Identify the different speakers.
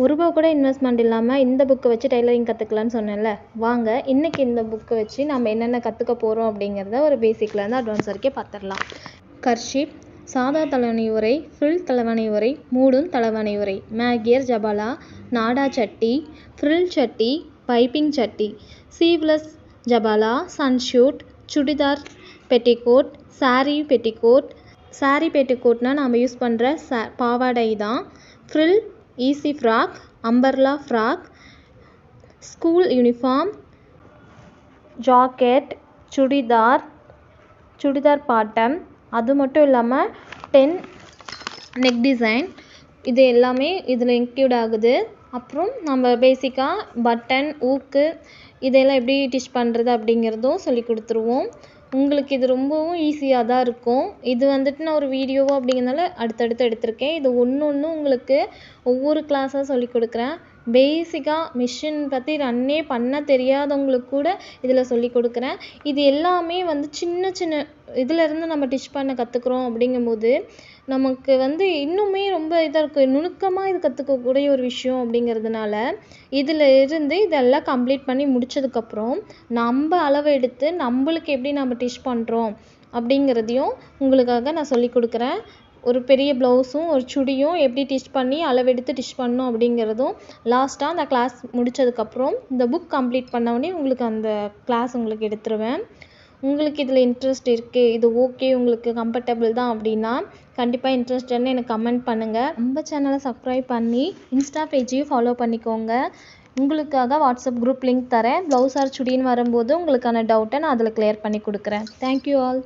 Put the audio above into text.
Speaker 1: ரூபா கூட இன்வெஸ்ட்மெண்ட் இல்லாமல் இந்த புக்கை வச்சு டைலரிங் கற்றுக்கலான்னு சொன்னேன்ல, வாங்க இன்றைக்கி இந்த புக்கை வச்சு நம்ம என்னென்ன கற்றுக்க போகிறோம் அப்படிங்கிறத ஒரு பேசிக்லேருந்து அட்வான்ஸ் வரைக்கும் பார்த்துடலாம். கர்ஷிப், சாதா தலைவணி உரை, ஃப்ரில் தலைவணி உரை, மூடும் தலைவணி உரை, மேகியர் ஜபாலா, நாடா சட்டி, ஃப்ரில் சட்டி, பைப்பிங் சட்டி, சீவ்லெஸ் ஜபாலா, சன்ஷூட், சுடிதார் பெட்டிகோட், சாரீ பெட்டிகோட். சாரீ பெட்டிகோட்னால் நாம் யூஸ் பண்ணுற பாவாடை தான். Frill, easy frock, umbrella frock, school uniform, jacket, churidar bottom. அது மட்டும் இல்லாமல் 10 நெக் டிசைன், இது எல்லாமே இதில் இன்க்ளூட் ஆகுது. அப்புறம் நம்ம பேசிக்காக பட்டன், ஊக்கு இதெல்லாம் எப்படி டிச் பண்ணுறது அப்படிங்கிறதும் சொல்லி கொடுத்துருவோம். உங்களுக்கு இது ரொம்பவும் ஈஸியாக தான் இருக்கும். இது வந்துட்டு நான் ஒரு வீடியோவோ அப்படிங்கிறதுனால அடுத்தடுத்து எடுத்திருக்கேன். இது ஒன்று உங்களுக்கு ஒவ்வொரு கிளாஸாக சொல்லி கொடுக்குறேன். பேசிக்காக மிஷின் பற்றி ரன்னே பண்ண தெரியாதவங்களுக்கு கூட இதில் சொல்லி கொடுக்குறேன். இது எல்லாமே வந்து சின்ன சின்ன இதிலேருந்து நம்ம டிச் பண்ண கற்றுக்குறோம். அப்படிங்கும்போது நமக்கு வந்து இன்னுமே ரொம்ப இதாக இருக்குது, நுணுக்கமாக இது கற்றுக்கக்கூடிய ஒரு விஷயம். அப்படிங்கிறதுனால இதில் இருந்து இதெல்லாம் கம்ப்ளீட் பண்ணி முடித்ததுக்கப்புறம் நம்ம அளவு எடுத்து நம்மளுக்கு எப்படி நம்ம டிச் பண்ணுறோம் அப்படிங்கிறதையும் உங்களுக்காக நான் சொல்லி கொடுக்குறேன். ஒரு பெரிய ப்ளவுஸும் ஒரு சுடியும் எப்படி டிச் பண்ணி அளவெடுத்து டிச் பண்ணணும் அப்படிங்கிறதும் லாஸ்ட்டாக அந்த கிளாஸ் முடித்ததுக்கப்புறம் இந்த புக் கம்ப்ளீட் பண்ணவுடனே உங்களுக்கு அந்த கிளாஸ் உங்களுக்கு எடுத்துருவேன். உங்களுக்கு இதில் இன்ட்ரெஸ்ட் இருக்குது, இது ஓகே, உங்களுக்கு கம்ஃபர்டபுள் தான் அப்படின்னா கண்டிப்பாக இன்ட்ரெஸ்ட்னு எனக்கு கமெண்ட் பண்ணுங்கள். நம்ம சேனலை சப்ஸ்கிரைப் பண்ணி இன்ஸ்டா பேஜையும் ஃபாலோ பண்ணிக்கோங்க. உங்களுக்காக வாட்ஸ்அப் குரூப் லிங்க் தரேன். ப்ளவுஸ் ஆர் சுடின்னு வரும்போது உங்களுக்கான டவுட்டை நான் அதில் கிளியர் பண்ணி கொடுக்குறேன். Thank you all.